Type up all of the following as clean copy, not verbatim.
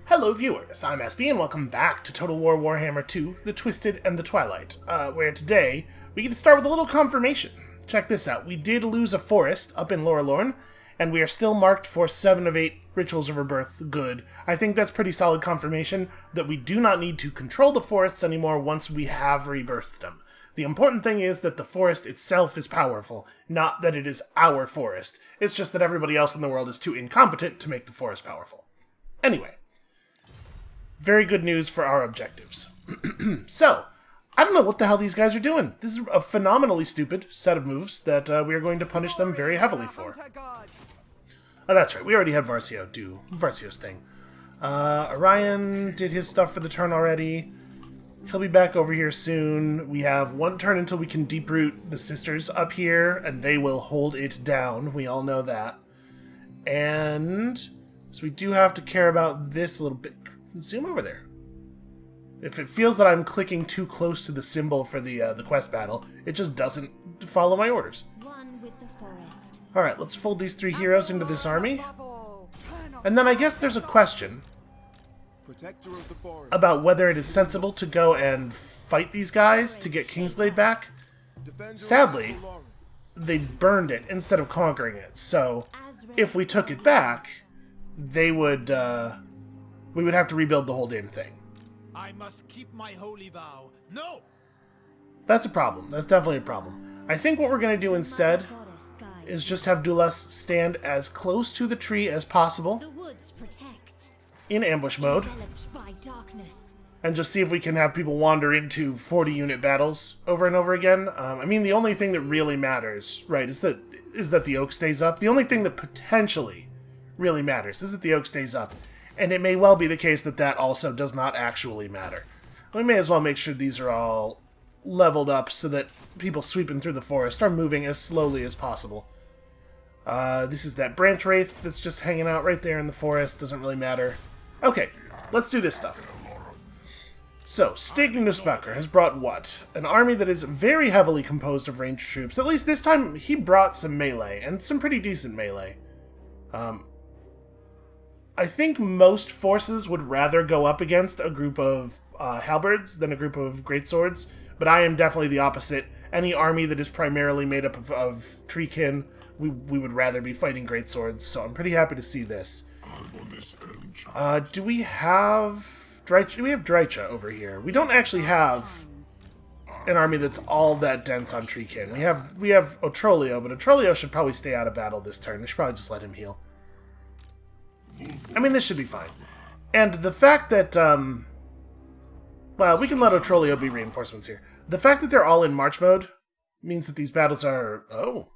Hello viewers, I'm SB and welcome back to Total War Warhammer 2, The Twisted and the Twilight, where today we get to start with a little confirmation. Check this out, we did lose a forest up in Lorelorn, and we are still marked for 7 of 8 Rituals of Rebirth good. I think that's pretty solid confirmation that we do not need to control the forests anymore once we have rebirthed them. The important thing is that the forest itself is powerful, not that it is our forest. It's just that everybody else in the world is too incompetent to make the forest powerful. Anyway. Very good news for our objectives. So, I don't know what the hell these guys are doing. This is a phenomenally stupid set of moves that we are going to punish them very heavily for. Oh, that's right. We already had Varcio do Varcio's thing. Orion did his stuff for the turn already. He'll be back over here soon. We have one turn until we can deep-root the sisters up here, and they will hold it down. We all know that. And so we do have to care about this a little bit. Zoom over there. If it feels that I'm clicking too close to the symbol for the quest battle, it just doesn't follow my orders. Alright, let's fold these 3 heroes into this army. And then I guess there's a question about whether it is sensible to go and fight these guys to get Kingsglaive back. Sadly, they burned it instead of conquering it, so if we took it back, they would, we would have to rebuild the whole damn thing. I must keep my holy vow. No! That's a problem. That's definitely a problem. I think what we're going to do instead is just have Dulas stand as close to the tree as possible in ambush mode and just see if we can have people wander into 40-unit battles over and over again. I mean, the only thing that really matters, right, is that the oak stays up. The only thing that potentially really matters is that the oak stays up. And it may well be the case that that also does not actually matter. We may as well make sure these are all leveled up so that people sweeping through the forest are moving as slowly as possible. This is that branch wraith that's just hanging out right there in the forest. Doesn't really matter. Okay, let's do this stuff. So, Stig Nussbacher has brought what? An army that is very heavily composed of ranged troops. At least this time he brought some melee, and some pretty decent melee. I think most forces would rather go up against a group of halberds than a group of greatswords, but I am definitely the opposite. Any army that is primarily made up of treekin, we would rather be fighting greatswords, so I'm pretty happy to see this. Do we have Drycha? We have Drycha over here. We don't actually have an army that's all that dense on treekin. We have Otrolio, but Otrolio should probably stay out of battle this turn. We should probably just let him heal. I mean, this should be fine. And the fact that, well, we can let Otrolio be reinforcements here. The fact that they're all in march mode means that these battles are, oh,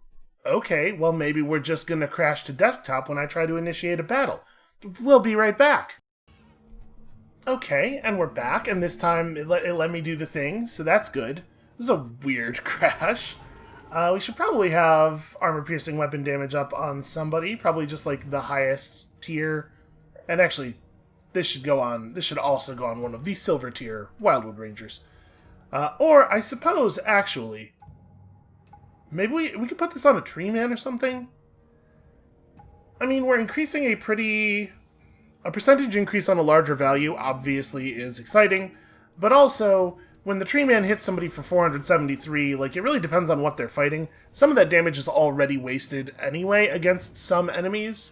okay, well, maybe we're just going to crash to desktop when I try to initiate a battle. We'll be right back. Okay, and we're back, and this time it let me do the thing, so that's good. It was a weird crash. We should probably have armor-piercing weapon damage up on somebody, probably just like the highest tier, and actually, this should also go on one of the silver tier Wildwood Rangers. Or, I suppose, actually, maybe we could put this on a tree man or something? I mean, we're increasing a percentage increase on a larger value, obviously, is exciting, but also, when the tree man hits somebody for 473, like, it really depends on what they're fighting. Some of that damage is already wasted anyway against some enemies.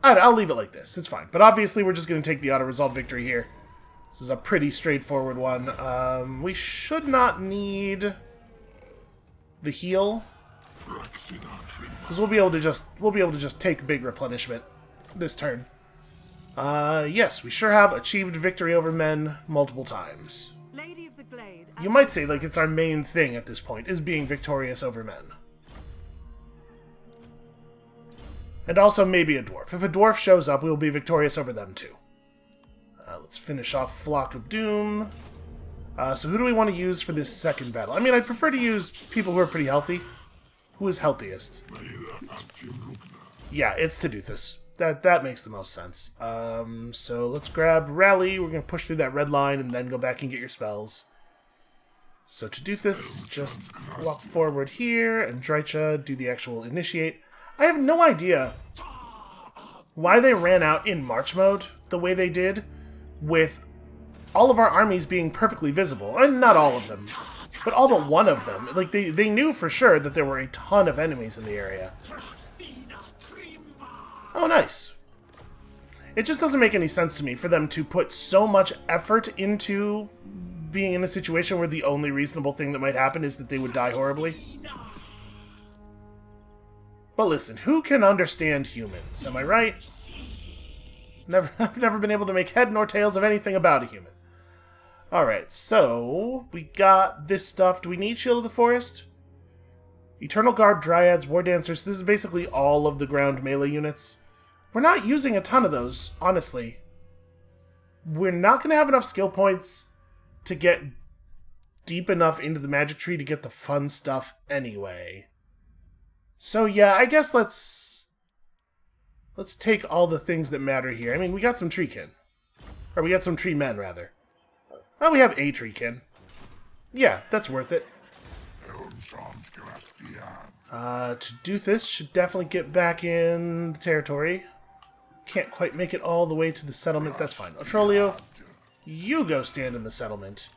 I'll leave it like this. It's fine. But obviously, we're just going to take the auto-resolve victory here. This is a pretty straightforward one. We should not need the heal, because we'll be able to just take big replenishment this turn. Yes, we sure have achieved victory over men multiple times. You might say, like, it's our main thing at this point, is being victorious over men. And also maybe a dwarf. If a dwarf shows up, we'll be victorious over them too. Let's finish off Flock of Doom. So who do we want to use for this second battle? I mean, I'd prefer to use people who are pretty healthy. Who is healthiest? Yeah, it's Taduthus. That makes the most sense. So let's grab Rally. We're going to push through that red line and then go back and get your spells. So Taduthus, just walk forward here, and Drycha do the actual initiate. I have no idea why they ran out in March mode the way they did, with all of our armies being perfectly visible. And not all of them, but all but one of them. Like, they knew for sure that there were a ton of enemies in the area. Oh, nice. It just doesn't make any sense to me for them to put so much effort into being in a situation where the only reasonable thing that might happen is that they would die horribly. But listen, who can understand humans? Am I right? I've never been able to make head nor tails of anything about a human. Alright, so we got this stuff. Do we need Shield of the Forest? Eternal Guard, Dryads, War Dancers. This is basically all of the ground melee units. We're not using a ton of those, honestly. We're not going to have enough skill points to get deep enough into the magic tree to get the fun stuff anyway. So yeah, I guess let's take all the things that matter here. I mean, we got some treekin. Or we got some tree men, rather. Oh, we have a treekin. Yeah, that's worth it. To do this, should definitely get back in the territory. Can't quite make it all the way to the settlement, that's fine. Otrolio, you go stand in the settlement,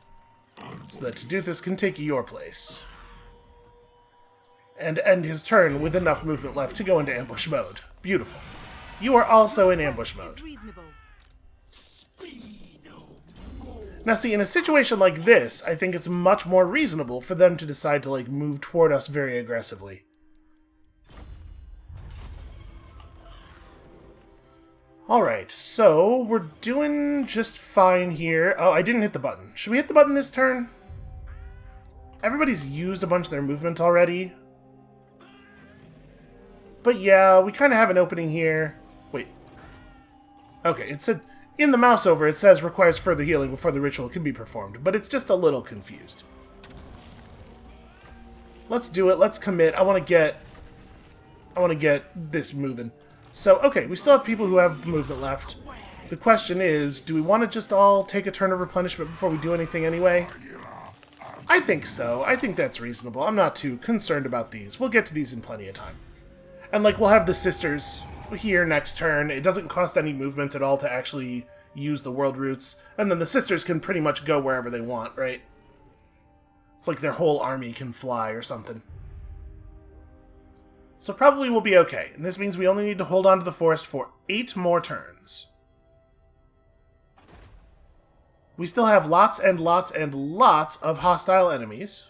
so that Taduthis can take your place. And end his turn with enough movement left to go into ambush mode. Beautiful. You are also in ambush mode. Now see, in a situation like this, I think it's much more reasonable for them to decide to, like, move toward us very aggressively. Alright, so we're doing just fine here. Oh, I didn't hit the button. Should we hit the button this turn? Everybody's used a bunch of their movement already. But yeah, we kind of have an opening here. Wait. Okay, it said, in the mouse over, it says requires further healing before the ritual can be performed, but it's just a little confused. Let's do it, let's commit. I want to get this moving. So, okay, we still have people who have movement left. The question is, do we want to just all take a turn of replenishment before we do anything anyway? I think so. I think that's reasonable. I'm not too concerned about these. We'll get to these in plenty of time. And, like, we'll have the sisters here next turn. It doesn't cost any movement at all to actually use the world roots. And then the sisters can pretty much go wherever they want, right? It's like their whole army can fly or something. So probably we'll be okay. And this means we only need to hold on to the forest for 8 more turns. We still have lots and lots and lots of hostile enemies.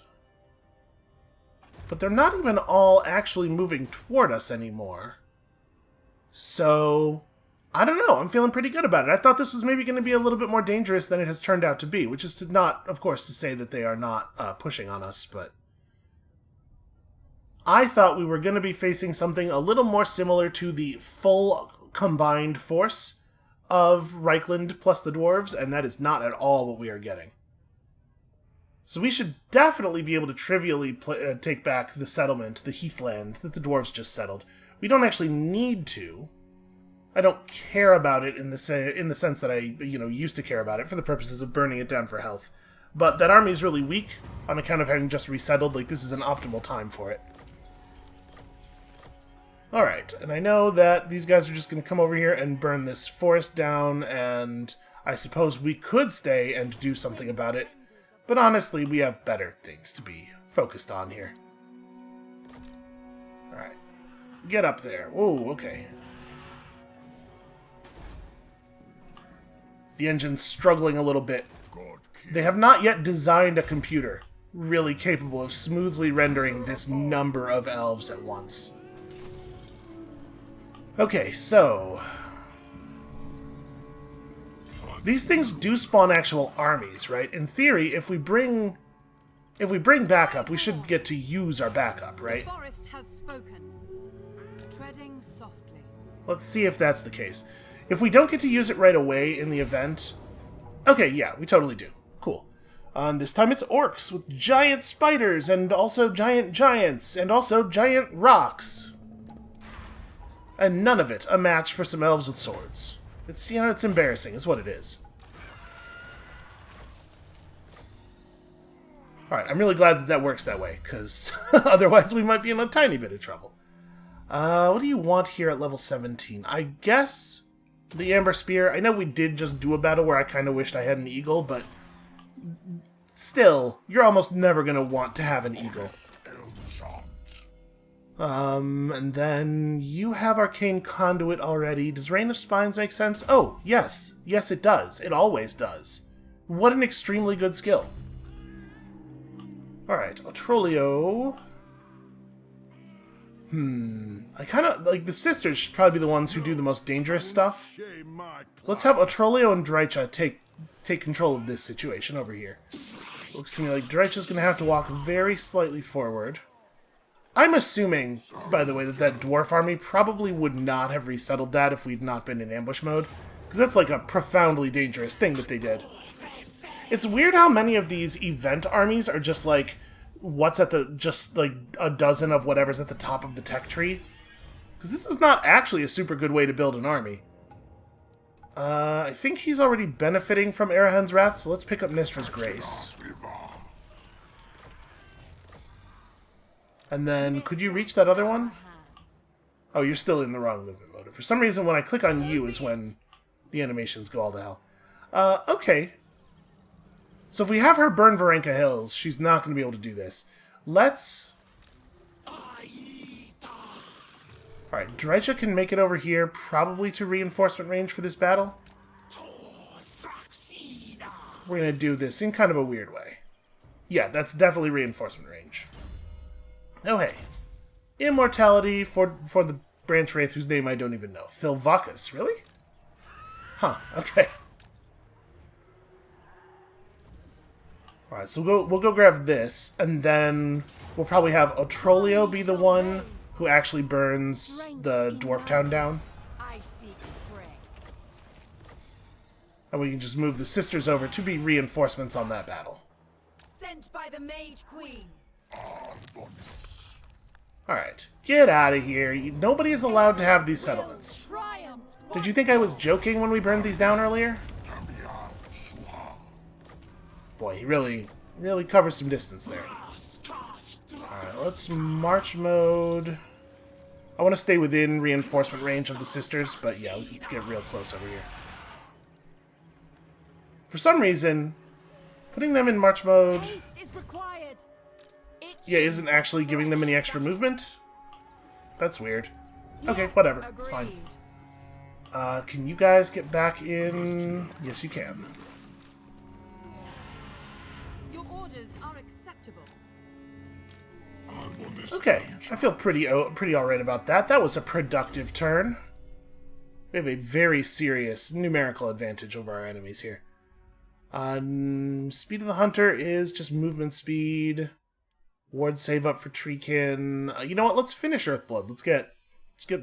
But they're not even all actually moving toward us anymore. So, I don't know. I'm feeling pretty good about it. I thought this was maybe going to be a little bit more dangerous than it has turned out to be. Which is not, of course, to say that they are not pushing on us, but I thought we were going to be facing something a little more similar to the full combined force of Reichland plus the dwarves, and that is not at all what we are getting. So we should definitely be able to trivially take back the settlement, the heathland that the dwarves just settled. We don't actually need to. I don't care about it in the sense that I, used to care about it for the purposes of burning it down for health. But that army is really weak on account of having just resettled. Like, this is an optimal time for it. Alright, and I know that these guys are just going to come over here and burn this forest down, and I suppose we could stay and do something about it, but honestly, we have better things to be focused on here. Alright, get up there. Whoa, okay. The engine's struggling a little bit. They have not yet designed a computer really capable of smoothly rendering this number of elves at once. Okay, so these things do spawn actual armies, right? In theory, if we bring backup, we should get to use our backup, right? The forest has spoken. Treading softly. Let's see if that's the case. If we don't get to use it right away in the event, okay, yeah, we totally do. Cool. This time it's orcs with giant spiders and also giant giants and also giant rocks. And none of it a match for some elves with swords. It's, it's embarrassing, is what it is. Alright, I'm really glad that that works that way, because otherwise we might be in a tiny bit of trouble. What do you want here at level 17? I guess the Amber Spear. I know we did just do a battle where I kind of wished I had an eagle, but still, you're almost never going to want to have an eagle. And then you have Arcane Conduit already. Does Rain of Spines make sense? Oh, yes. Yes, it does. It always does. What an extremely good skill. Alright, Otrolio. I kind of, like, the sisters should probably be the ones who do the most dangerous stuff. Let's have Otrolio and Drycha take control of this situation over here. Looks to me like Drycha's going to have to walk very slightly forward. I'm assuming, by the way, that dwarf army probably would not have resettled that if we'd not been in ambush mode. Because that's like a profoundly dangerous thing that they did. It's weird how many of these event armies are just like, what's at the, just like a dozen of whatever's at the top of the tech tree. Because this is not actually a super good way to build an army. I think he's already benefiting from Arahan's Wrath, so let's pick up Nistra's Grace. And then, could you reach that other one? Oh, you're still in the wrong movement mode. For some reason, when I click on you is when the animations go all to hell. Okay. So if we have her burn Varenka Hills, she's not going to be able to do this. Let's... Alright, Drycha can make it over here, probably to reinforcement range for this battle. We're going to do this in kind of a weird way. Yeah, that's definitely reinforcement range. Oh, hey. Immortality for the Branch Wraith, whose name I don't even know. Thilvakas, really? Huh, okay. Alright, so we'll go grab this, and then we'll probably have Otrolio be the one who actually burns the Dwarf Town down. And we can just move the sisters over to be reinforcements on that battle. Sent by the Mage Queen. Alright, get out of here. Nobody is allowed to have these settlements. Did you think I was joking when we burned these down earlier? Boy, he really covers some distance there. Alright, let's march mode. I want to stay within reinforcement range of the sisters, but yeah, let's get real close over here. For some reason, putting them in march mode... Yeah, isn't actually giving them any extra movement? That's weird. Okay, whatever. It's fine. Can you guys get back in? Yes, you can. Your orders are acceptable. Okay, I feel pretty alright about that. That was a productive turn. We have a very serious numerical advantage over our enemies here. Speed of the Hunter is just movement speed. Ward save up for Treekin. You know what? Let's finish Earthblood. Let's get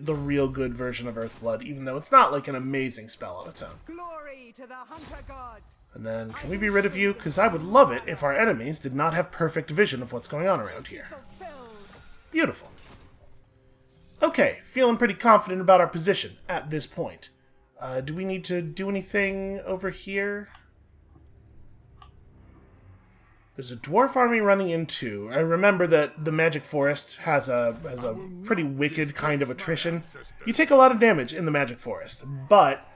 the real good version of Earthblood, even though it's not like an amazing spell on its own. Glory to the Hunter God. And then, can we be rid of you? Because I would love it if our enemies did not have perfect vision of what's going on around here. Beautiful. Okay, feeling pretty confident about our position at this point. Do we need to do anything over here? There's a dwarf army running into. I remember that the Magic Forest has a pretty wicked kind of attrition. You take a lot of damage in the Magic Forest, but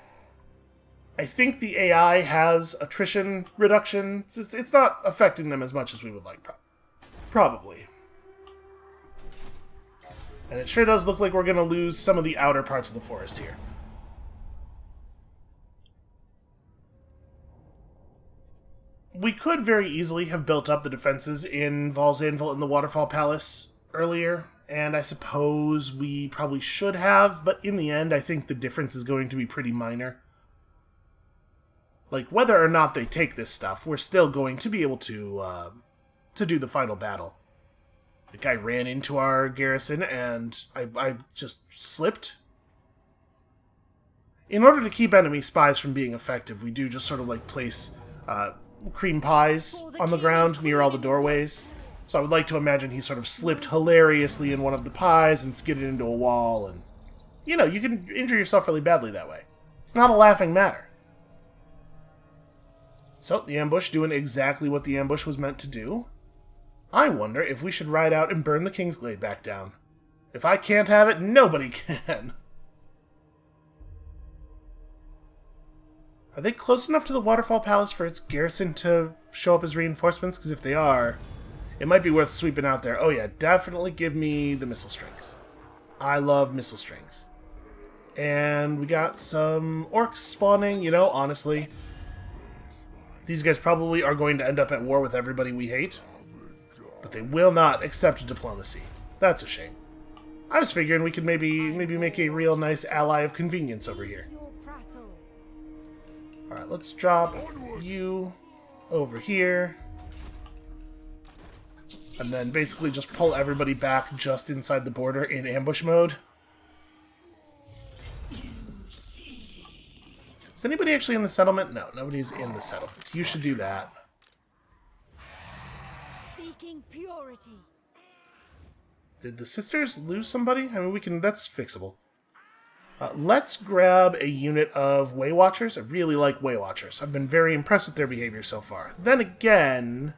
I think the AI has attrition reduction. It's not affecting them as much as we would like, probably. And it sure does look like we're going to lose some of the outer parts of the forest here. We could very easily have built up the defenses in Val's Anvil and the Waterfall Palace earlier, and I suppose we probably should have, but in the end, I think the difference is going to be pretty minor. Like, whether or not they take this stuff, we're still going to be able to do the final battle. The guy ran into our garrison, and I just slipped. In order to keep enemy spies from being effective, we do just sort of, like, place... cream pies on the ground near all the doorways. So I would like to imagine he sort of slipped hilariously in one of the pies and skidded into a wall, and you know, you can injure yourself really badly that way. It's not a laughing matter. So, the ambush doing exactly what the ambush was meant to do. I wonder if we should ride out and burn the Kingsglade back down. If I can't have it, nobody can. Are they close enough to the Waterfall Palace for its garrison to show up as reinforcements? Because if they are, it might be worth sweeping out there. Oh yeah, definitely give me the missile strength. I love missile strength. And we got some orcs spawning, you know, honestly. These guys probably are going to end up at war with everybody we hate. But they will not accept diplomacy. That's a shame. I was figuring we could maybe make a real nice ally of convenience over here. Alright, let's drop you over here. And then basically just pull everybody back just inside the border in ambush mode. Is anybody actually in the settlement? No, nobody's in the settlement. You should do that. Seeking purity. Did the sisters lose somebody? I mean, that's fixable. Let's grab a unit of Way Watchers. I really like Way Watchers. I've been very impressed with their behavior so far. Then again,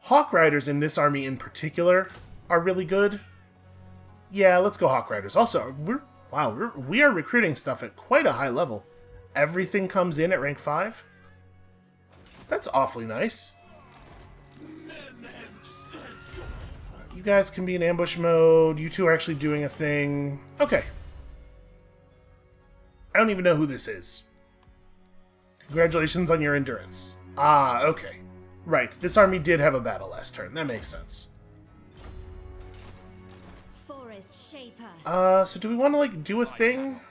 Hawk Riders in this army in particular are really good. Yeah, let's go Hawk Riders. Also, we are recruiting stuff at quite a high level. Everything comes in at rank 5. That's awfully nice. You guys can be in ambush mode. You two are actually doing a thing. Okay. I don't even know who this is. Congratulations on your endurance. Ah, okay. Right, this army did have a battle last turn. That makes sense. Forest shaper. So do we want to, like, do a thing?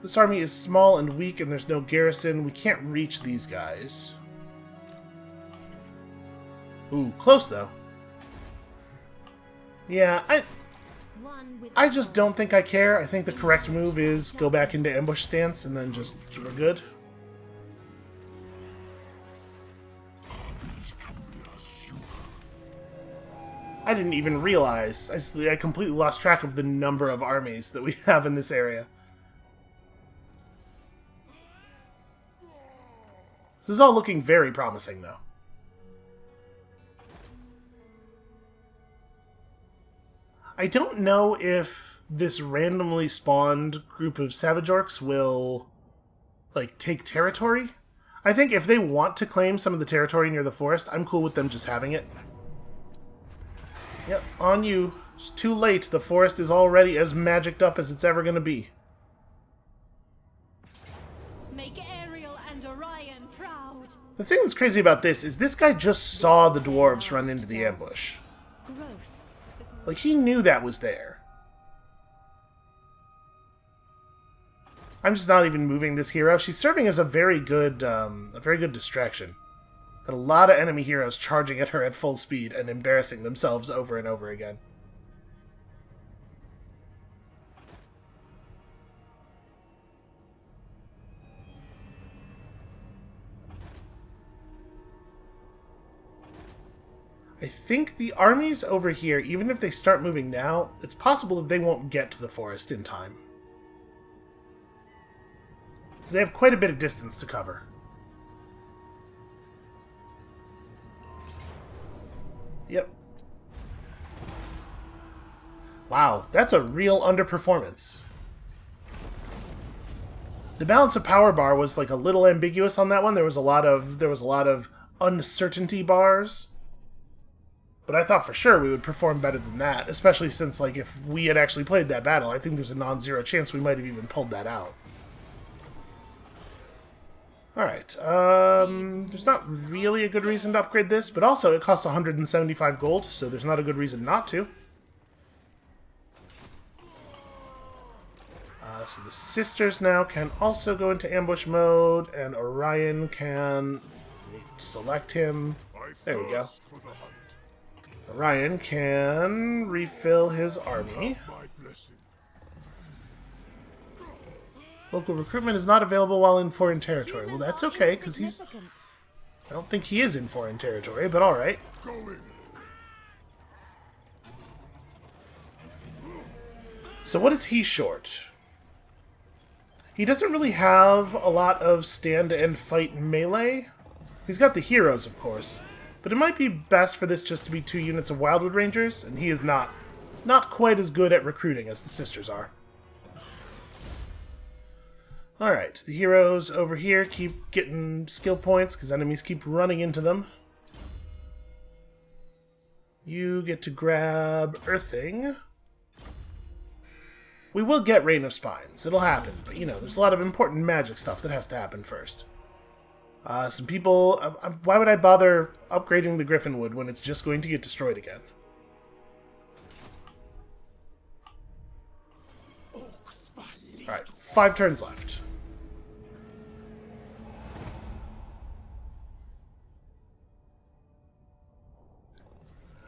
This army is small and weak and there's no garrison. We can't reach these guys. Ooh, close though. Yeah, I just don't think I care. I think the correct move is go back into ambush stance and then just we're good. I didn't even realize. I completely lost track of the number of armies that we have in this area. This is all looking very promising, though. I don't know if this randomly spawned group of Savage Orcs will, like, take territory. I think if they want to claim some of the territory near the forest, I'm cool with them just having it. Yep, on you. It's too late. The forest is already as magicked up as it's ever going to be. Make Ariel and Orion proud. The thing that's crazy about this guy just saw the dwarves run into the ambush. Like, he knew that was there. I'm just not even moving this hero. She's serving as a very good distraction. Got a lot of enemy heroes charging at her at full speed and embarrassing themselves over and over again. I think the armies over here, even if they start moving now, it's possible that they won't get to the forest in time. So they have quite a bit of distance to cover. Yep. Wow, that's a real underperformance. The balance of power bar was like a little ambiguous on that one. There was a lot of uncertainty bars. But I thought for sure we would perform better than that, especially since, like, if we had actually played that battle, I think there's a non-zero chance we might have even pulled that out. Alright, there's not really a good reason to upgrade this, but also it costs 175 gold, so there's not a good reason not to. So the sisters now can also go into ambush mode, and Orion can select him. There we go. Orion can refill his army. Local recruitment is not available while in foreign territory. Well, that's okay, because he's... I don't think he is in foreign territory, but alright. So what is he short? He doesn't really have a lot of stand-and-fight melee. He's got the heroes, of course. But it might be best for this just to be 2 units of Wildwood Rangers, and he is not not quite as good at recruiting as the sisters are. Alright, the heroes over here keep getting skill points because enemies keep running into them. You get to grab Earthing. We will get Rain of Spines. It'll happen, but you know, there's a lot of important magic stuff that has to happen first. Some people... why would I bother upgrading the Griffinwood when it's just going to get destroyed again? Alright, 5 turns left.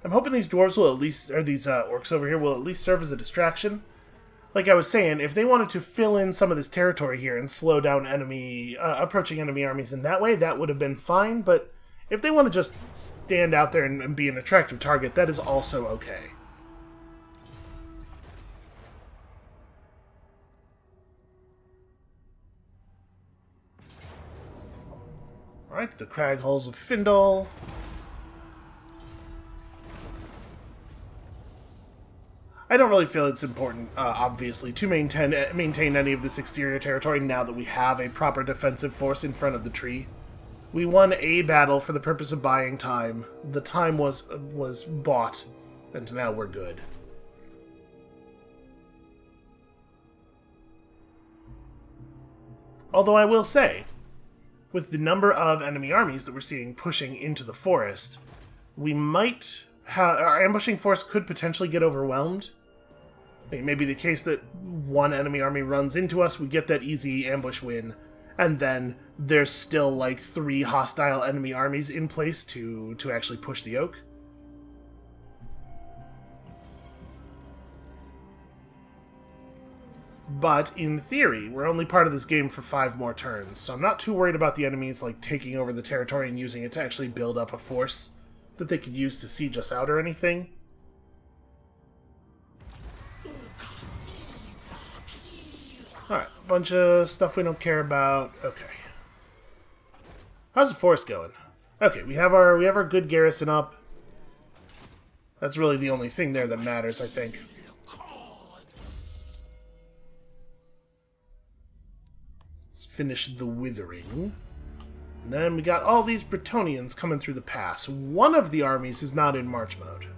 I'm hoping these dwarves will at least... or these orcs over here will at least serve as a distraction. Like I was saying, if they wanted to fill in some of this territory here and slow down enemy approaching enemy armies in that way, that would have been fine, but if they want to just stand out there and be an attractive target, that is also okay. Alright, the Crag Halls of Findle. I don't really feel it's important, obviously, to maintain any of this exterior territory now that we have a proper defensive force in front of the tree. We won a battle for the purpose of buying time. The time was bought, and now we're good. Although I will say, with the number of enemy armies that we're seeing pushing into the forest, we might our ambushing force could potentially get overwhelmed. It may be the case that one enemy army runs into us, we get that easy ambush win, and then there's still like 3 hostile enemy armies in place to actually push the oak. But in theory, we're only part of this game for 5 more turns, so I'm not too worried about the enemies like taking over the territory and using it to actually build up a force that they could use to siege us out or anything. Alright, bunch of stuff we don't care about. Okay. How's the forest going? Okay, we have our good garrison up. That's really the only thing there that matters, I think. Let's finish the withering. And then we got all these Bretonnians coming through the pass. One of the armies is not in march mode.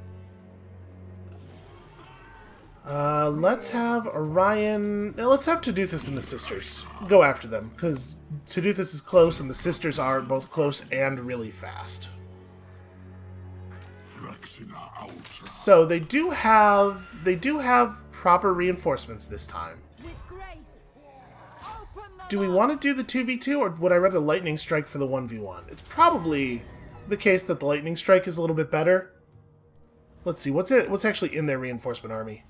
Let's have Orion... let's have Taduthus and the Sisters go after them, because Taduthus is close and the Sisters are both close and really fast. So they do have proper reinforcements this time. Do we want to do the 2v2, or would I rather Lightning Strike for the 1v1? It's probably the case that the Lightning Strike is a little bit better. Let's see, what's actually in their reinforcement army?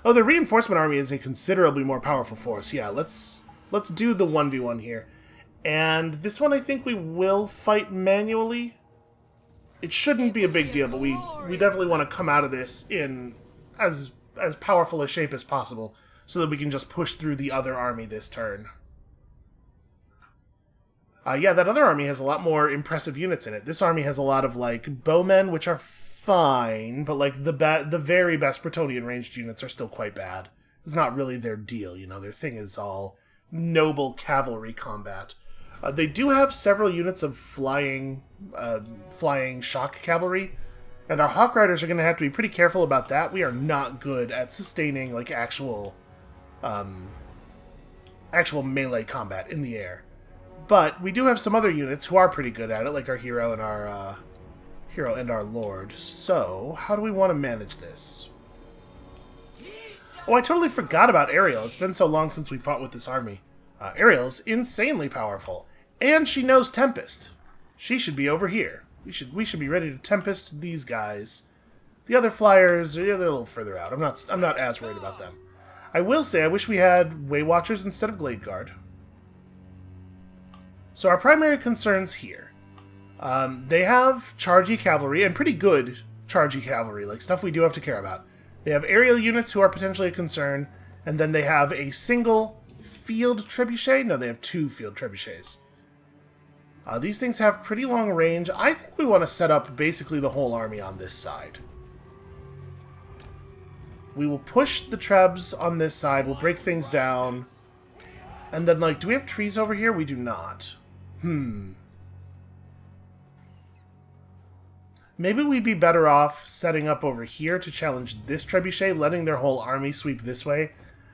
Oh, the reinforcement army is a considerably more powerful force. Yeah, let's do the 1v1 here. And this one I think we will fight manually. It shouldn't be a big deal, but we definitely want to come out of this in as powerful a shape as possible so that we can just push through the other army this turn. Yeah, that other army has a lot more impressive units in it. This army has a lot of, like, bowmen, which are fine, but, like, the very best Bretonnian ranged units are still quite bad. It's not really their deal, you know. Their thing is all noble cavalry combat. They do have several units of flying shock cavalry, and our Hawk Riders are going to have to be pretty careful about that. We are not good at sustaining, like, actual melee combat in the air. But we do have some other units who are pretty good at it, like our hero and our lord. So, how do we want to manage this? Oh, I totally forgot about Ariel. It's been so long since we fought with this army. Ariel's insanely powerful, and she knows Tempest. She should be over here. We should be ready to Tempest these guys. The other flyers, they're a little further out. I'm not as worried about them. I will say I wish we had Way Watchers instead of Glade Guard. So our primary concerns here. They have chargey cavalry, and pretty good chargey cavalry, like stuff we do have to care about. They have aerial units who are potentially a concern, and then they have a single field trebuchet. No, they have 2 field trebuchets. These things have pretty long range. I think we want to set up basically the whole army on this side. We will push the trebs on this side. We'll break things down. And then, like, do we have trees over here? We do not. Maybe we'd be better off setting up over here to challenge this trebuchet, letting their whole army sweep this way,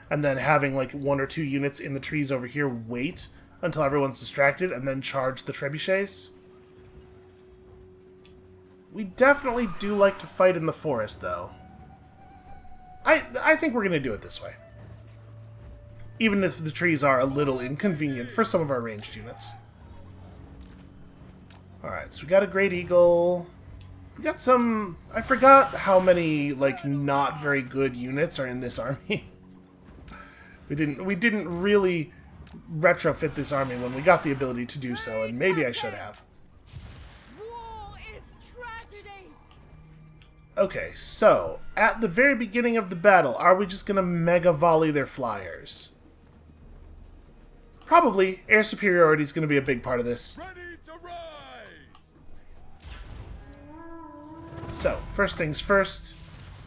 and then having, like, 1 or 2 units in the trees over here wait until everyone's distracted, and then charge the trebuchets. We definitely do like to fight in the forest, though. I think we're going to do it this way. Even if the trees are a little inconvenient for some of our ranged units. Alright, so we got a Great Eagle. We got some... I forgot how many, like, not very good units are in this army. We didn't really retrofit this army when we got the ability to do so, and maybe I should have. War is tragedy. Okay, so, at the very beginning of the battle, are we just gonna mega volley their flyers? Probably. Air superiority is gonna be a big part of this. Ready to ride! So, first things first,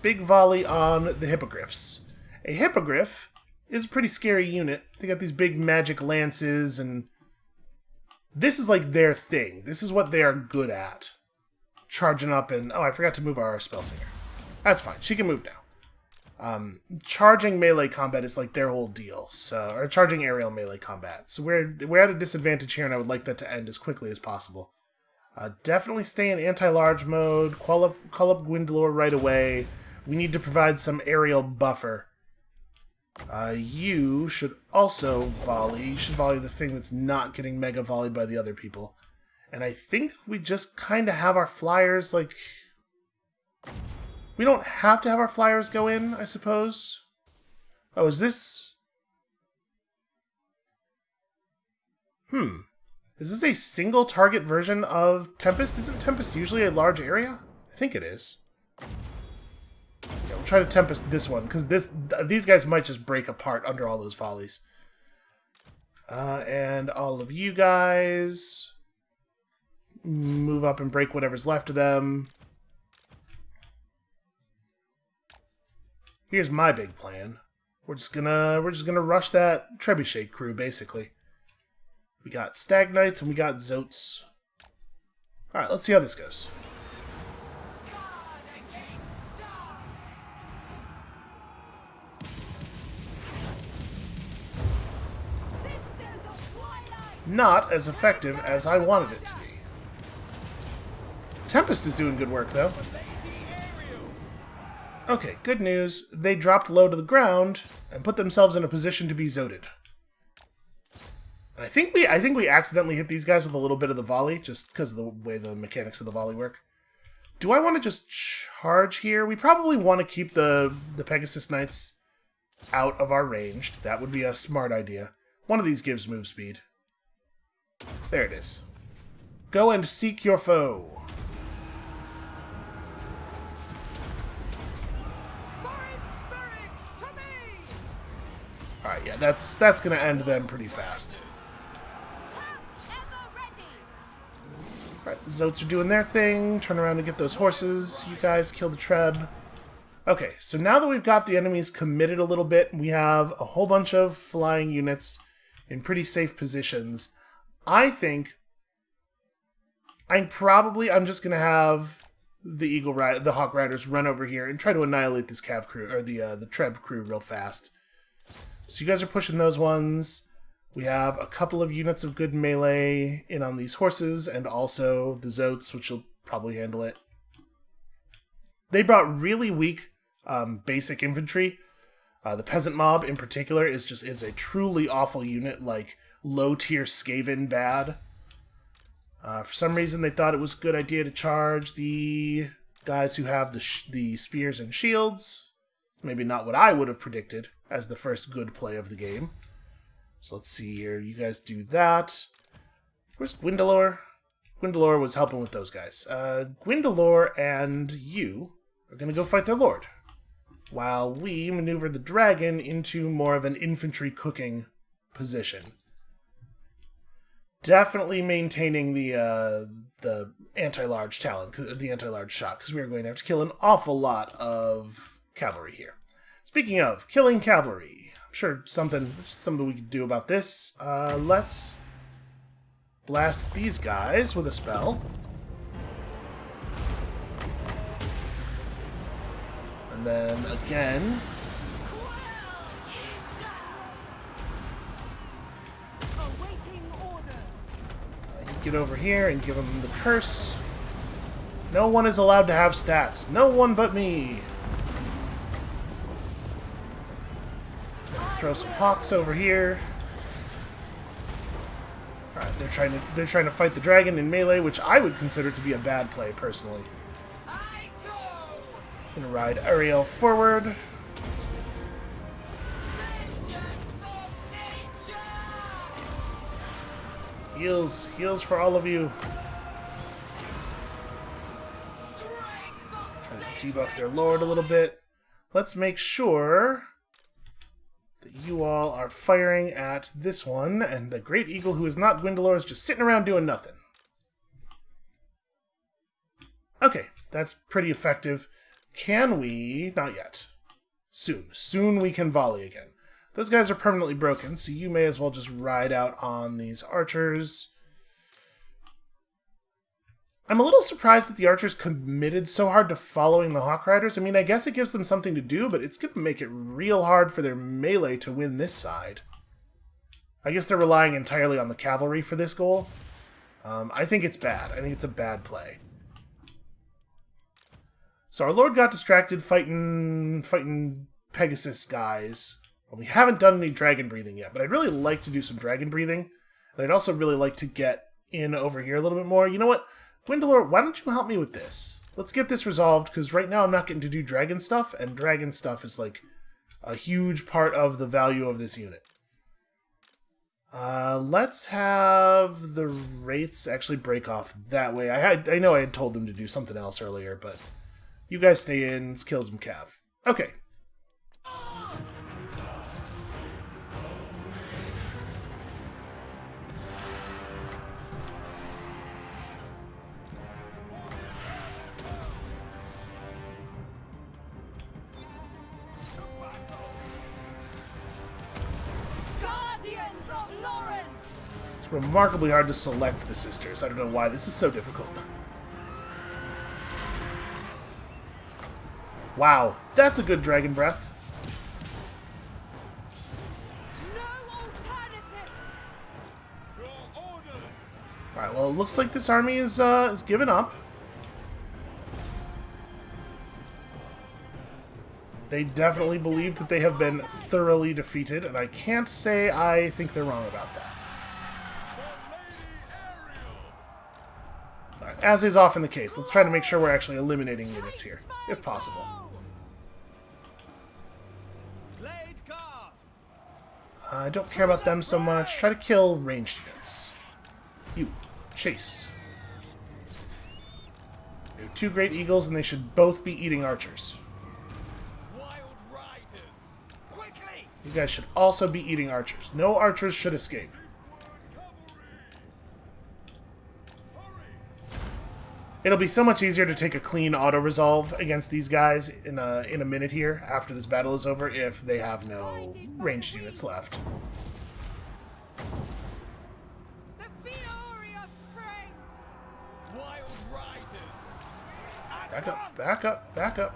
big volley on the hippogriffs. A hippogriff is a pretty scary unit. They got these big magic lances, and this is like their thing. This is what they are good at. Charging up and... Oh, I forgot to move our Spellsinger. That's fine. She can move now. Charging melee combat is like their whole deal. So, or charging aerial melee combat. So we're at a disadvantage here, and I would like that to end as quickly as possible. Definitely stay in anti-large mode. Call up Gwendolor right away. We need to provide some aerial buffer. You should also volley. You should volley the thing that's not getting mega volleyed by the other people. And I think we just kind of have our flyers, like... We don't have to have our flyers go in, I suppose. Oh, is this... Is this a single target version of Tempest? Isn't Tempest usually a large area? I think it is. Yeah, we'll try to Tempest this one, because these guys might just break apart under all those volleys. And all of you guys... move up and break whatever's left of them. Here's my big plan. We're just gonna rush that trebuchet crew, basically. We got Stag Knights and we got Zotes. Alright, let's see how this goes. Not as effective as I wanted it to be. Tempest is doing good work, though. Okay, good news. They dropped low to the ground and put themselves in a position to be zoted. And I think we accidentally hit these guys with a little bit of the volley, just because of the way the mechanics of the volley work. Do I want to just charge here? We probably want to keep the Pegasus Knights out of our range. That would be a smart idea. One of these gives move speed. There it is. Go and seek your foe. Alright, yeah, that's gonna end them pretty fast. Alright, the Zotes are doing their thing. Turn around and get those horses. You guys kill the Treb. Okay, so now that we've got the enemies committed a little bit, we have a whole bunch of flying units in pretty safe positions. I think I'm just gonna have the Hawk Riders run over here and try to annihilate this Cav crew, or the Treb crew real fast. So you guys are pushing those ones. We have a couple of units of good melee in on these horses, and also the Zotes, which will probably handle it. They brought really weak basic infantry. The Peasant Mob, in particular, is a truly awful unit, like low-tier Skaven bad. For some reason, they thought it was a good idea to charge the guys who have the spears and shields. Maybe not what I would have predicted as the first good play of the game. So let's see here. You guys do that. Where's Gwendolor? Gwendolor was helping with those guys. Gwendolor and you are going to go fight their lord, while we maneuver the dragon into more of an infantry cooking position. Definitely maintaining the anti-large talent, the anti-large shot, because we are going to have to kill an awful lot of cavalry here. Speaking of killing cavalry, I'm sure something we could do about this. Let's blast these guys with a spell. And then again. Awaiting orders. You get over here and give them the curse. No one is allowed to have stats. No one but me. Throw some hawks over here. Alright, they're trying to fight the dragon in melee, which I would consider to be a bad play personally. Gonna ride Ariel forward. Heals for all of you. Trying to debuff their lord a little bit. Let's make sure that you all are firing at this one, and the Great Eagle, who is not Gwyndolor, is just sitting around doing nothing. Okay, that's pretty effective. Can we? Not yet. Soon. Soon we can volley again. Those guys are permanently broken, so you may as well just ride out on these archers. I'm a little surprised that the archers committed so hard to following the Hawk Riders. I mean, I guess it gives them something to do, but it's going to make it real hard for their melee to win this side. I guess they're relying entirely on the cavalry for this goal. I think it's bad. I think it's a bad play. So our lord got distracted fighting Pegasus guys. Well, we haven't done any dragon breathing yet, but I'd really like to do some dragon breathing. And I'd also really like to get in over here a little bit more. You know what? Gwyndolor, why don't you help me with this? Let's get this resolved, because right now I'm not getting to do dragon stuff, and dragon stuff is like a huge part of the value of this unit. Let's have the Wraiths actually break off that way. I know I had told them to do something else earlier, but you guys stay in, let's kill some cav. Okay. It's remarkably hard to select the sisters. I don't know why this is so difficult. Wow, that's a good dragon breath. No alternative. Alright, well, it looks like this army is giving up. They definitely believe that they have been thoroughly defeated, and I can't say I think they're wrong about that. Alright, as is often the case, let's try to make sure we're actually eliminating units here, if possible. I don't care about them so much. Try to kill ranged units. You, chase. We have two Great Eagles, and they should both be eating archers. You guys should also be eating archers. No archers should escape. It'll be so much easier to take a clean auto-resolve against these guys in a minute here, after this battle is over, if they have no ranged units left. Back up, back up, back up.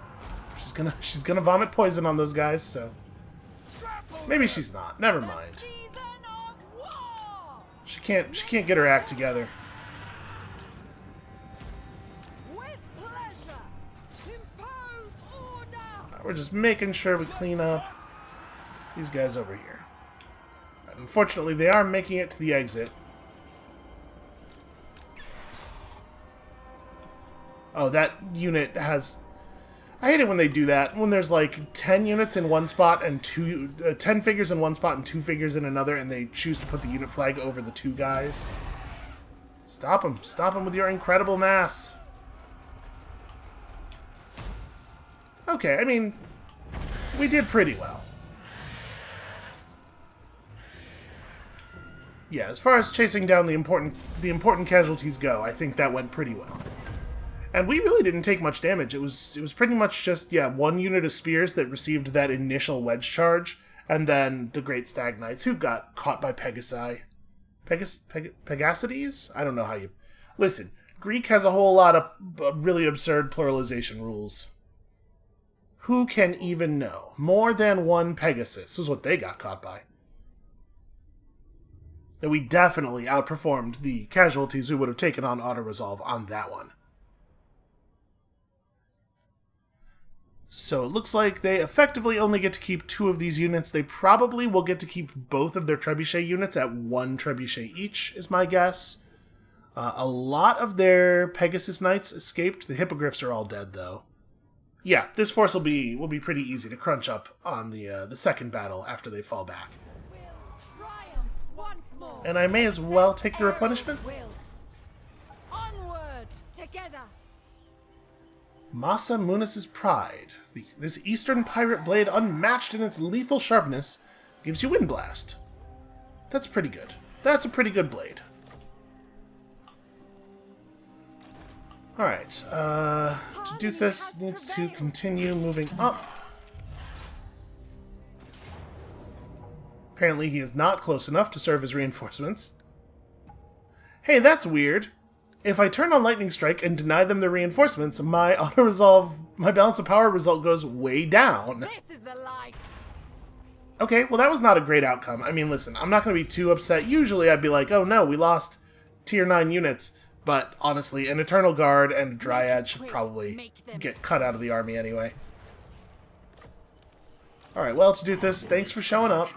She's gonna vomit poison on those guys, so maybe she's not. Never mind. She can't get her act together. We're just making sure we clean up these guys over here. Unfortunately, they are making it to the exit. Oh, that unit has... I hate it when they do that. When there's like 10 units in one spot and 10 figures in one spot and 2 figures in another, and they choose to put the unit flag over the 2 guys. Stop them. Stop them with your incredible mass. Okay, I mean, we did pretty well. Yeah, as far as chasing down the important casualties go, I think that went pretty well. And we really didn't take much damage. It was pretty much just, yeah, one unit of spears that received that initial wedge charge, and then the Great Stag Knights, who got caught by Pegasi. Pegasides? I don't know how you... Listen, Greek has a whole lot of really absurd pluralization rules. Who can even know? More than one Pegasus was what they got caught by. And we definitely outperformed the casualties we would have taken on auto-resolve on that one. So it looks like they effectively only get to keep 2 of these units. They probably will get to keep both of their trebuchet units at 1 trebuchet each, is my guess. A lot of their Pegasus Knights escaped. The Hippogriffs are all dead, though. Yeah, this force will be pretty easy to crunch up on the second battle after they fall back. And I may as well take the replenishment. Onward together. Masa Munis's Pride. This Eastern Pirate Blade, unmatched in its lethal sharpness, gives you Wind Blast. That's pretty good. That's a pretty good blade. Alright, Caduthus needs to continue moving up. Apparently he is not close enough to serve as reinforcements. Hey, that's weird. If I turn on Lightning Strike and deny them the reinforcements, my auto-resolve, my balance of power result goes way down. This is the life. Okay, well that was not a great outcome. I mean, listen, I'm not going to be too upset. Usually I'd be like, oh no, we lost tier 9 units. But honestly, an Eternal Guard and a Dryad should probably get cut out of the army anyway. Alright, well, Caduthus, thanks for showing up.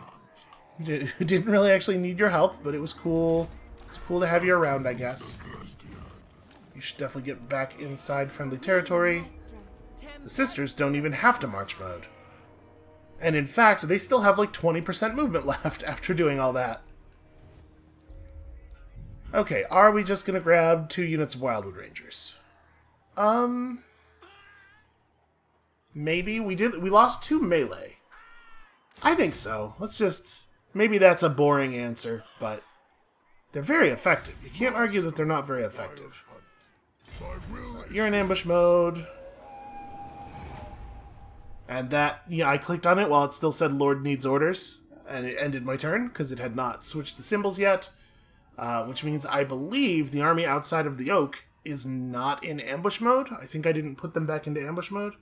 Didn't really actually need your help, but it was cool. It's cool to have you around, I guess. You should definitely get back inside friendly territory. The sisters don't even have to march mode. And in fact, they still have like 20% movement left after doing all that. Okay, are we just gonna grab 2 units of Wildwood Rangers? Maybe. We lost 2 melee. I think so. Let's just... Maybe that's a boring answer, but they're very effective. You can't argue that they're not very effective. You're in ambush mode. And that, yeah, I clicked on it while it still said Lord needs orders, and it ended my turn, because it had not switched the symbols yet. Which means I believe the army outside of the Oak is not in ambush mode. I think I didn't put them back into ambush mode.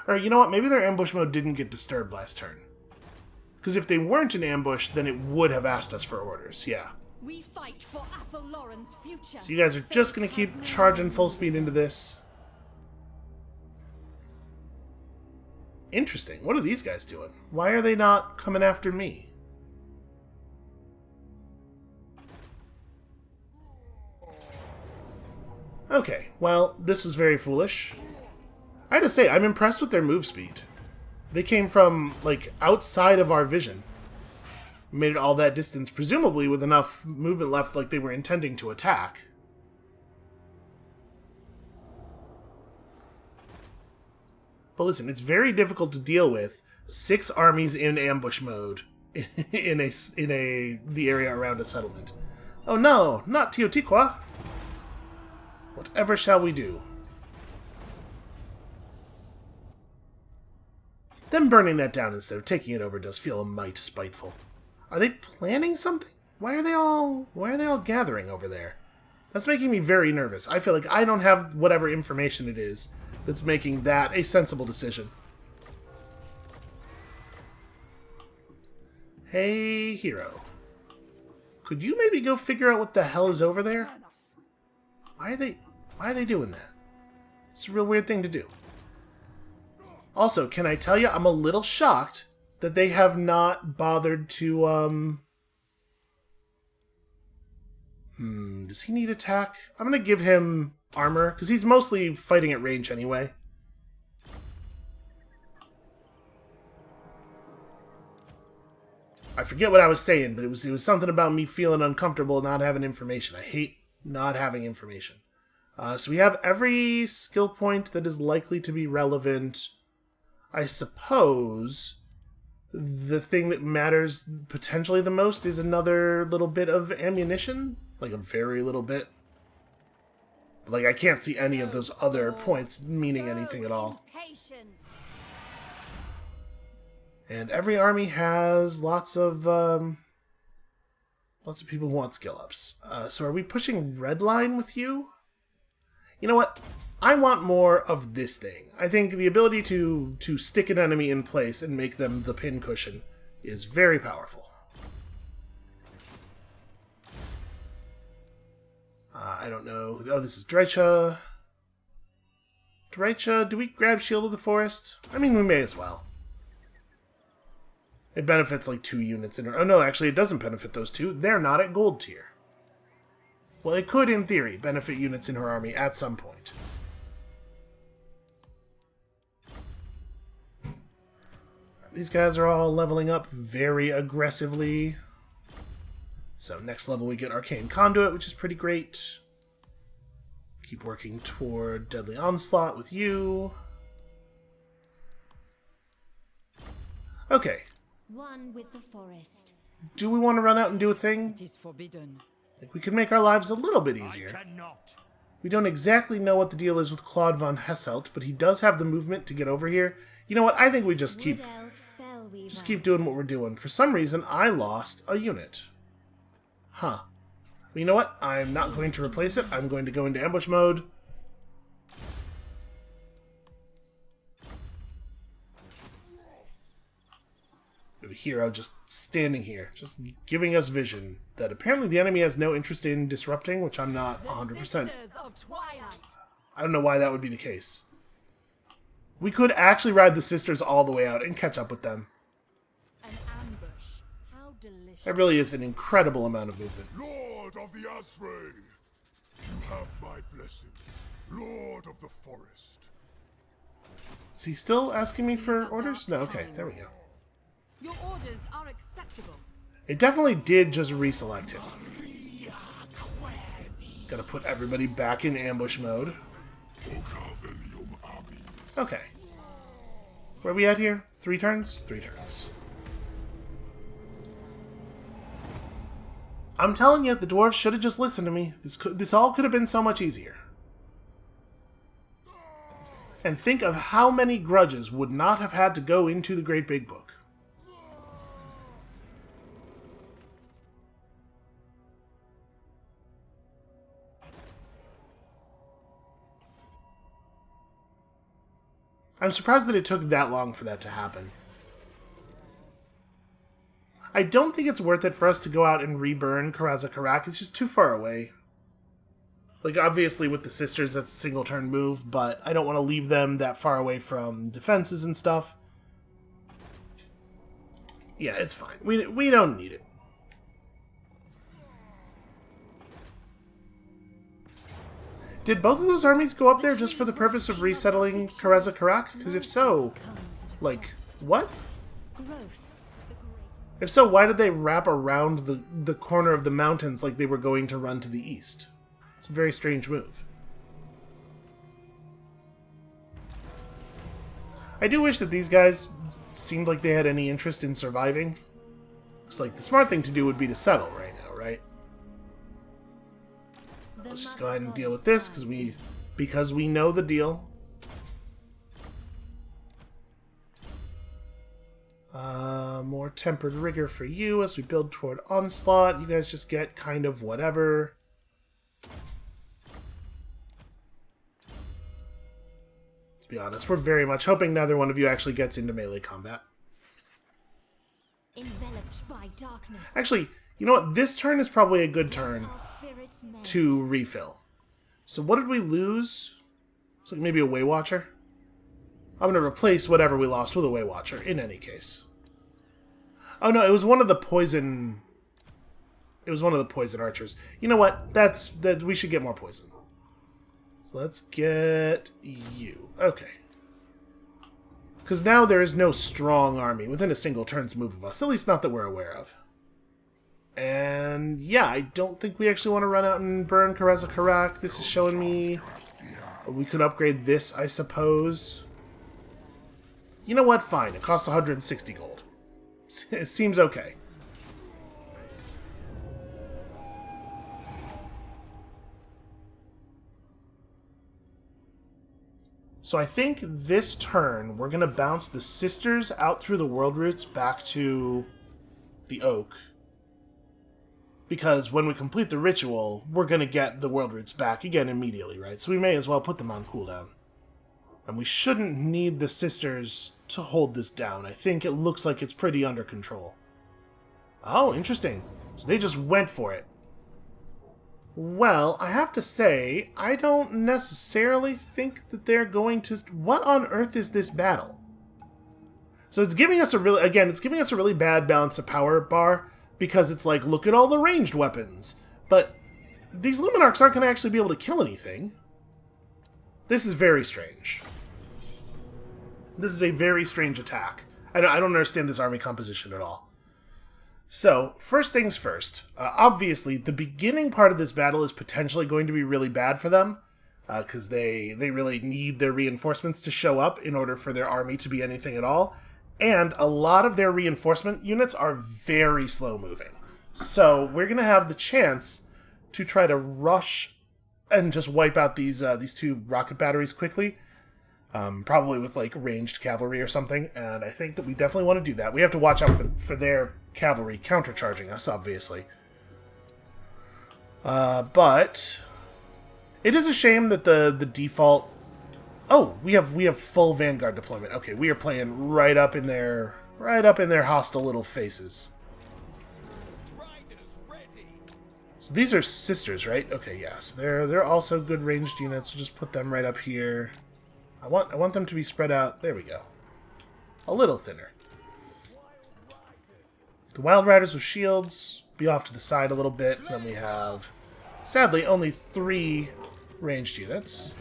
Or, you know what, maybe their ambush mode didn't get disturbed last turn. Because if they weren't in ambush, then it would have asked us for orders, yeah. We fight for Athel Lauren's future. So you guys are just going to keep charging full speed into this. Interesting. What are these guys doing? Why are they not coming after me? Okay, well, this is very foolish. I have to say, I'm impressed with their move speed. They came from, like, outside of our vision. Made it all that distance, presumably with enough movement left like they were intending to attack. But listen, it's very difficult to deal with 6 armies in ambush mode in the area around a settlement. Oh no, not Teotihuacan! Whatever shall we do? Them burning that down instead of taking it over does feel a mite spiteful. Are they planning something? Why are they all gathering over there? That's making me very nervous. I feel like I don't have whatever information it is that's making that a sensible decision. Hey, hero. Could you maybe go figure out what the hell is over there? Why are they doing that? It's a real weird thing to do. Also, can I tell you, I'm a little shocked that they have not bothered to, does he need attack? I'm gonna give him armor, because he's mostly fighting at range anyway. I forget what I was saying, but it was something about me feeling uncomfortable not having information. I hate not having information. So we have every skill point that is likely to be relevant. I suppose the thing that matters potentially the most is another little bit of ammunition. Like a very little bit. Like, I can't see any of those other points meaning anything at all. Impatient. And every army has lots of people who want skill ups. So are we pushing red line with you? You know what? I want more of this thing. I think the ability to stick an enemy in place and make them the pin cushion is very powerful. I don't know. Oh, this is Dreicha. Dreicha, do we grab Shield of the Forest? I mean, we may as well. It benefits like 2 units in her. Oh no, actually it doesn't benefit those 2. They're not at gold tier. Well, it could, in theory, benefit units in her army at some point. These guys are all leveling up very aggressively. So next level we get Arcane Conduit, which is pretty great. Keep working toward Deadly Onslaught with you. Okay. One with the forest. Do we want to run out and do a thing? It is forbidden. Like, we could make our lives a little bit I easier. cannot. We don't exactly know what the deal is with Claude von Hesselt, but he does have the movement to get over here. You know what? I think we just keep Wood elf spellweaver. doing what we're doing. For some reason, I lost a unit. Huh. Well, you know what? I'm not going to replace it. I'm going to go into ambush mode. We have a hero just standing here, just giving us vision that apparently the enemy has no interest in disrupting, which I'm not 100%. Sisters of Twilight. I don't know why that would be the case. We could actually ride the sisters all the way out and catch up with them. An ambush. How delicious. That really is an incredible amount of movement. Lord of the Asray, you have my blessing. Lord of the Forest. Is he still asking me for orders? No, okay, there we go. Your orders are acceptable. It definitely did just reselect him. Gotta put everybody back in ambush mode. Okay. Where are we at here? 3 turns? 3 turns. I'm telling you, the dwarves should have just listened to me. This all could have been so much easier. And think of how many grudges would not have had to go into the Great Big Book. I'm surprised that it took that long for that to happen. I don't think it's worth it for us to go out and reburn Karaz-a-Karak. It's just too far away. Like, obviously with the sisters, that's a single turn move, but I don't want to leave them that far away from defenses and stuff. Yeah, it's fine. We don't need it. Did both of those armies go up there just for the purpose of resettling Karaz-a-Karak? Because if so, like, what? If so, why did they wrap around the corner of the mountains like they were going to run to the east? It's a very strange move. I do wish that these guys seemed like they had any interest in surviving. It's like, the smart thing to do would be to settle right now, right? Let's just go ahead and deal with this, because we know the deal. More tempered rigor for you as we build toward onslaught. You guys just get kind of whatever. To be honest, we're very much hoping neither one of you actually gets into melee combat. Enveloped by darkness. Actually, you know what? This turn is probably a good turn Our spirits melt. to refill. So what did we lose? It's like maybe a Waywatcher. I'm going to replace whatever we lost with a Waywatcher, in any case. Oh no, it was one of the poison... It was one of the poison archers. You know what? That we should get more poison. So let's get you. Okay. Because now there is no strong army within a single turn's move of us. At least not that we're aware of. And yeah, I don't think we actually want to run out and burn Karaz-a-Karak. This is showing me... We could upgrade this, I suppose. You know what? Fine. It costs 160 gold. It seems okay. So I think this turn, we're going to bounce the sisters out through the world roots back to the oak. Because when we complete the ritual, we're going to get the world roots back again immediately, right? So we may as well put them on cooldown. And we shouldn't need the sisters to hold this down. I think it looks like it's pretty under control. Oh, interesting. So they just went for it. Well, I have to say, I don't necessarily think that they're going to... What on earth is this battle? So it's giving us a really... Again, it's giving us a really bad balance of power bar, because it's like, look at all the ranged weapons. But these Luminarchs aren't going to actually be able to kill anything. This is very strange. This is a very strange attack. I don't understand this army composition at all. So, first things first. Obviously, the beginning part of this battle is potentially going to be really bad for them, because they really need their reinforcements to show up in order for their army to be anything at all. And a lot of their reinforcement units are very slow moving. So, we're going to have the chance to try to rush and just wipe out these two rocket batteries quickly. Probably with, like, ranged cavalry or something, and I think that we definitely want to do that. We have to watch out for their cavalry countercharging us, obviously. But it is a shame that the default... Oh, we have full Vanguard deployment. Okay, we are playing right up in their hostile little faces. So these are sisters, right? Okay, yes. They're also good ranged units. We'll just put them right up here. I want them to be spread out. There we go. A little thinner. The Wild Riders with shields be off to the side a little bit. And then we have, sadly, only 3 ranged units.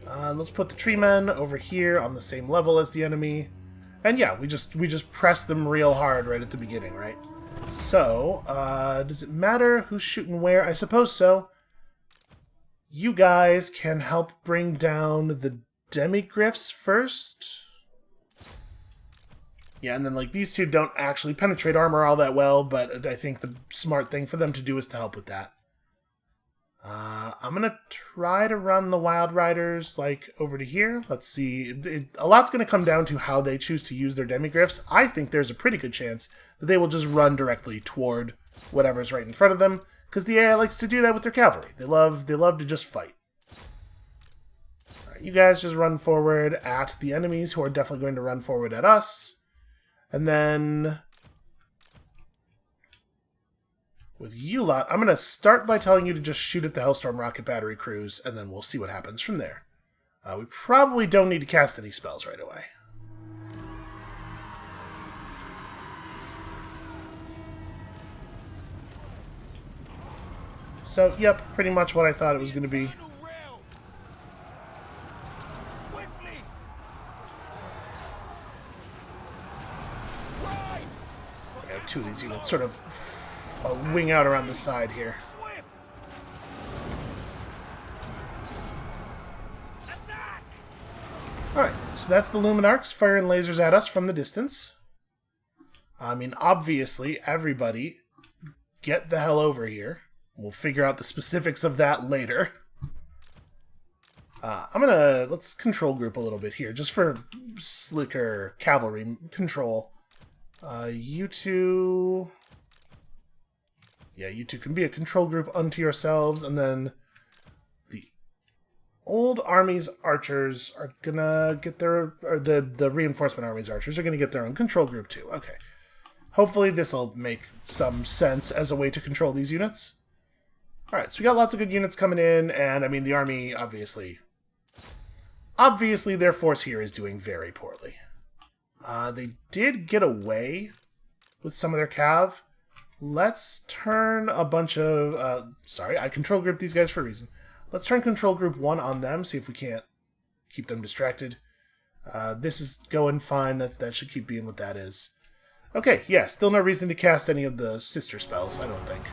Let's put the tree men over here on the same level as the enemy. And yeah, we just press them real hard right at the beginning, right? So, does it matter who's shooting where? I suppose so. You guys can help bring down the Demigryphs first. Yeah, and then like these two don't actually penetrate armor all that well, but I think the smart thing for them to do is to help with that. I'm gonna try to run the Wild Riders like over to here. Let's see. A lot's gonna come down to how they choose to use their Demigryphs. I think there's a pretty good chance that they will just run directly toward whatever's right in front of them, because the AI likes to do that with their cavalry. They love to just fight. You guys just run forward at the enemies, who are definitely going to run forward at us. And then with you lot, I'm going to start by telling you to just shoot at the Hellstorm rocket battery crews, and then we'll see what happens from there. We probably don't need to cast any spells right away. So, yep, pretty much what I thought it was going to be. Two of these units sort of wing out around the side here. Alright, so that's the Luminarchs firing lasers at us from the distance. I mean, obviously, everybody get the hell over here. We'll figure out the specifics of that later. Let's control group a little bit here, just for slicker cavalry control. You two... Yeah, you two can be a control group unto yourselves, and then the old army's archers are gonna get their... Or the reinforcement army's archers are gonna get their own control group too. Okay. Hopefully this'll make some sense as a way to control these units. Alright, so we got lots of good units coming in, and I mean, the army, obviously... Obviously, their force here is doing very poorly. They did get away with some of their cav. Let's turn a bunch of... sorry, I control group these guys for a reason. Let's turn control group 1 on them, see if we can't keep them distracted. This is going fine. That should keep being what that is. Okay, yeah, still no reason to cast any of the sister spells, I don't think.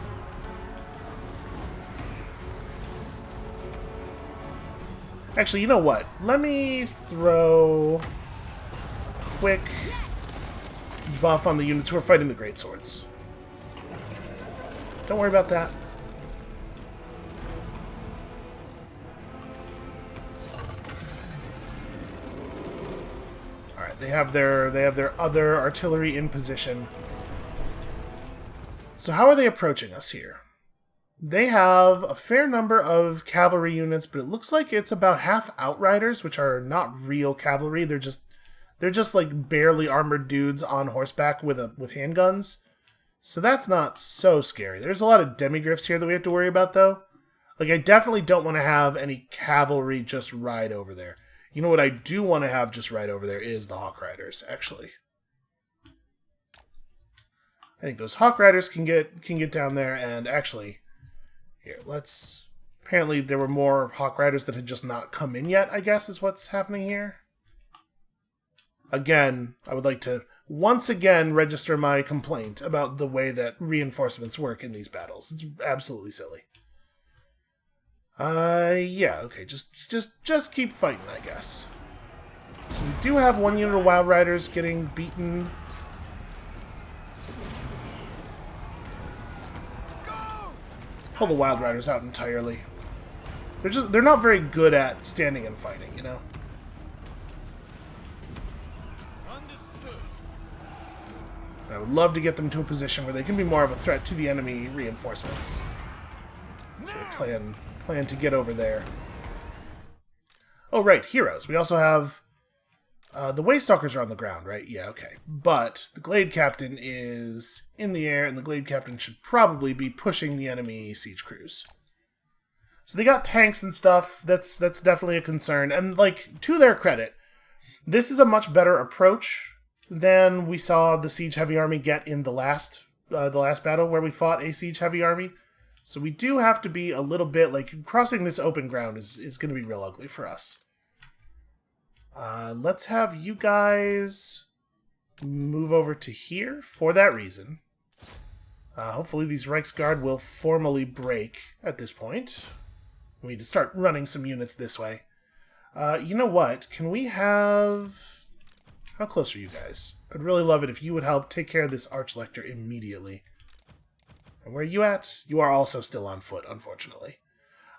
Actually, you know what? Let me throw a quick buff on the units who are fighting the Great Swords. Don't worry about that. they have their other artillery in position. So how are they approaching us here? They have a fair number of cavalry units, but it looks like it's about half outriders, which are not real cavalry. They're just like barely armored dudes on horseback with handguns. So that's not so scary. There's a lot of demigryphs here that we have to worry about, though. Like, I definitely don't want to have any cavalry just ride over there. You know what I do want to have just ride over there is the Hawk Riders, actually. I think those Hawk Riders can get down there, and actually, here, let's... Apparently there were more Hawk Riders that had just not come in yet, I guess, is what's happening here. Again, I would like to once again register my complaint about the way that reinforcements work in these battles. It's absolutely silly. Yeah, okay, just keep fighting, I guess. So we do have one unit of Wild Riders getting beaten. Let's pull the Wild Riders out entirely. They're not very good at standing and fighting, you know? I would love to get them to a position where they can be more of a threat to the enemy reinforcements. So plan to get over there. Oh, right, heroes. We also have... the Waystalkers are on the ground, right? Yeah, okay. But the Glade Captain is in the air, and the Glade Captain should probably be pushing the enemy siege crews. So they got tanks and stuff. That's definitely a concern. And, like, to their credit, this is a much better approach than we saw the Siege Heavy Army get in the last battle where we fought a Siege Heavy Army. So we do have to be a little bit, like, crossing this open ground is going to be real ugly for us. Let's have you guys move over to here for that reason. Hopefully these Reichsguard will formally break at this point. We need to start running some units this way. You know what? Can we have... How close are you guys? I'd really love it if you would help take care of this Archlector immediately. And where are you at? You are also still on foot, unfortunately.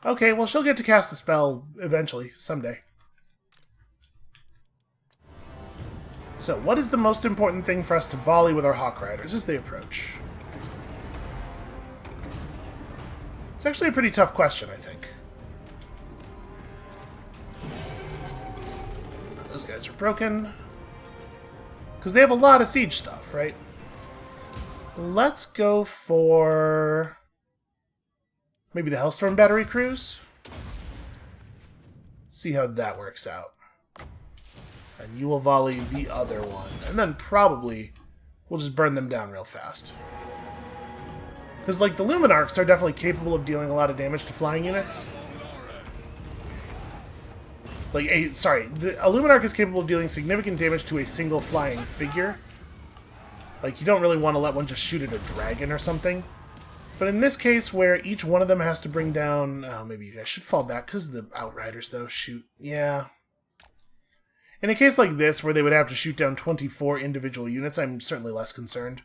Okay, well, she'll get to cast a spell eventually, someday. So, what is the most important thing for us to volley with our Hawk Riders as they approach? It's actually a pretty tough question, I think. Those guys are broken. Because they have a lot of siege stuff, right? Let's go for... maybe the Hellstorm Battery Crews? See how that works out. And you will volley the other one. And then probably we'll just burn them down real fast. Because, like, the Luminarchs are definitely capable of dealing a lot of damage to flying units. Like, a Luminarch is capable of dealing significant damage to a single flying figure. Like, you don't really want to let one just shoot at a dragon or something. But in this case, where each one of them has to bring down... Oh, maybe you guys should fall back, because the Outriders, though, shoot... Yeah. In a case like this, where they would have to shoot down 24 individual units, I'm certainly less concerned.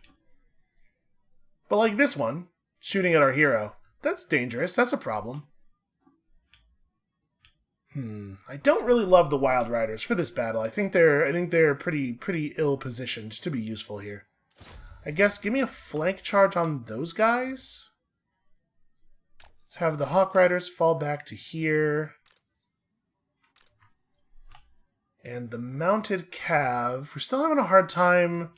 But like this one, shooting at our hero, that's dangerous, that's a problem. I don't really love the Wild Riders for this battle. I think they're pretty ill positioned to be useful here. I guess give me a flank charge on those guys. Let's have the Hawk Riders fall back to here. And the Mounted Cav, we're still having a hard time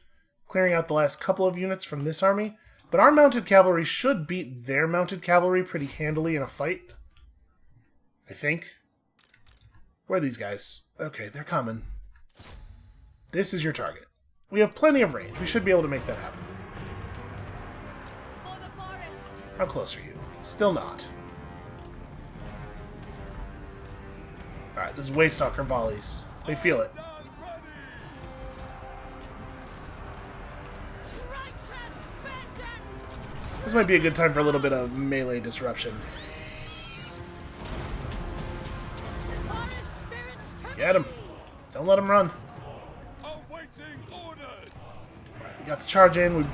clearing out the last couple of units from this army, but our Mounted Cavalry should beat their Mounted Cavalry pretty handily in a fight. I think. Where are these guys? Okay, they're coming. This is your target. We have plenty of range. We should be able to make that happen. How close are you? Still not. Alright, this is Waystalker volleys. They feel it. This might be a good time for a little bit of melee disruption. Get him. Don't let him run. Right, we got the charge in. We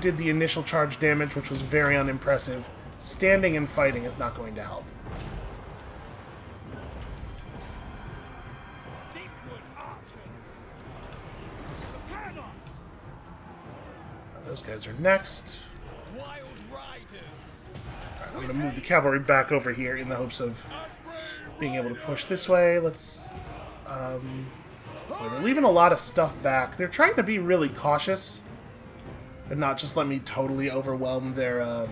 did the initial charge damage, which was very unimpressive. Standing and fighting is not going to help. Those guys are next. Wild riders. Alright, I'm going to move the cavalry back over here in the hopes of being able to push this way. Let's... boy, they're leaving a lot of stuff back. They're trying to be really cautious and not just let me totally overwhelm their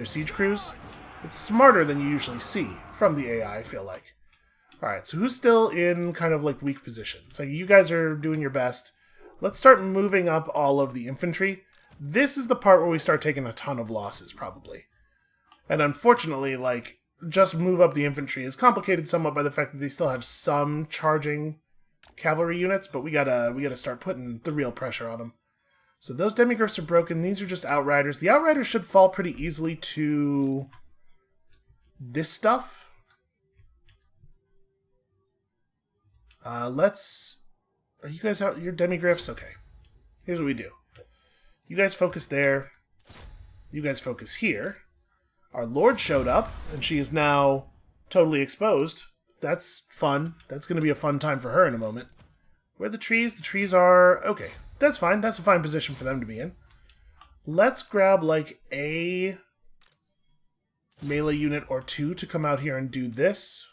siege crews. It's smarter than you usually see from the AI, I feel like. Alright, so who's still in kind of like weak positions? So you guys are doing your best. Let's start moving up all of the infantry. This is the part where we start taking a ton of losses, probably. And unfortunately, like, just move up the infantry is complicated somewhat by the fact that they still have some charging cavalry units, but we gotta start putting the real pressure on them. So those demigryphs are broken. These are just outriders. The outriders should fall pretty easily to this stuff. Are you guys out? Your demigryphs? Okay. Here's what we do. You guys focus there. You guys focus here. Our lord showed up, and she is now totally exposed. That's fun. That's going to be a fun time for her in a moment. Where are the trees? The trees are... Okay, that's fine. That's a fine position for them to be in. Let's grab, like, a melee unit or two to come out here and do this.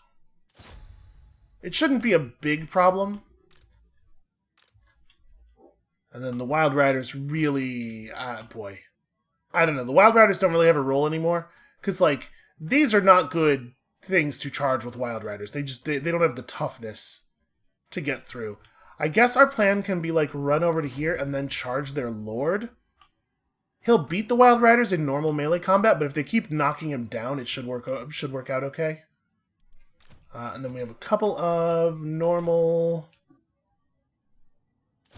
It shouldn't be a big problem. And then the Wild Riders really... boy. I don't know. The Wild Riders don't really have a role anymore. Because, like, these are not good things to charge with Wild Riders. They don't have the toughness to get through. I guess our plan can be, like, run over to here and then charge their Lord. He'll beat the Wild Riders in normal melee combat, but if they keep knocking him down, it should work out okay. And then we have a couple of normal...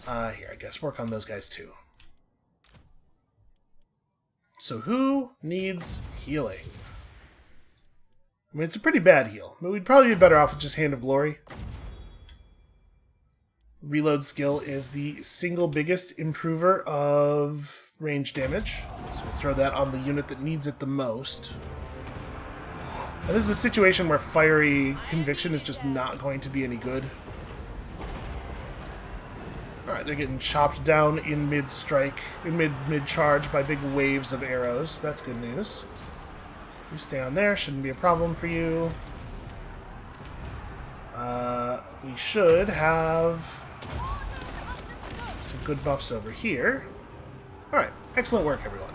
here, I guess. Work on those guys, too. So who needs healing? I mean, it's a pretty bad heal. I mean, we'd probably be better off with just Hand of Glory. Reload skill is the single biggest improver of range damage. So we'll throw that on the unit that needs it the most. And this is a situation where Fiery Conviction is just not going to be any good. Alright, they're getting chopped down in mid-strike, in mid-charge by big waves of arrows. That's good news. You stay on there, shouldn't be a problem for you. We should have some good buffs over here. Alright, excellent work, everyone.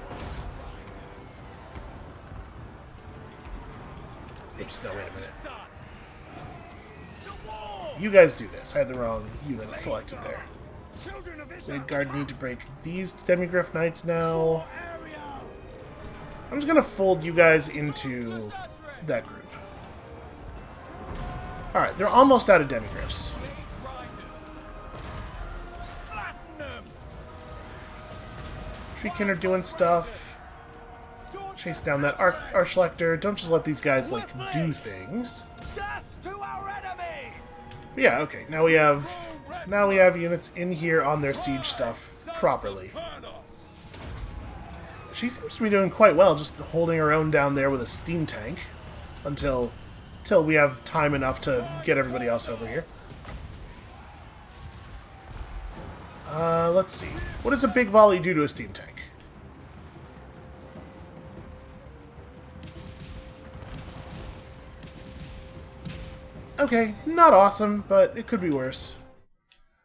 Oops, no, wait a minute. You guys do this. I had the wrong unit selected there. Guard need to break these Demigryph Knights now. I'm just going to fold you guys into that group. Alright, they're almost out of Demigryphs. Treekin are doing stuff. Chase down that Archlector. Don't just let these guys, like, do things. But yeah, okay. Now we have units in here on their siege stuff properly. She seems to be doing quite well, just holding her own down there with a steam tank until we have time enough to get everybody else over here. Let's see. What does a big volley do to a steam tank? Okay, not awesome, but it could be worse.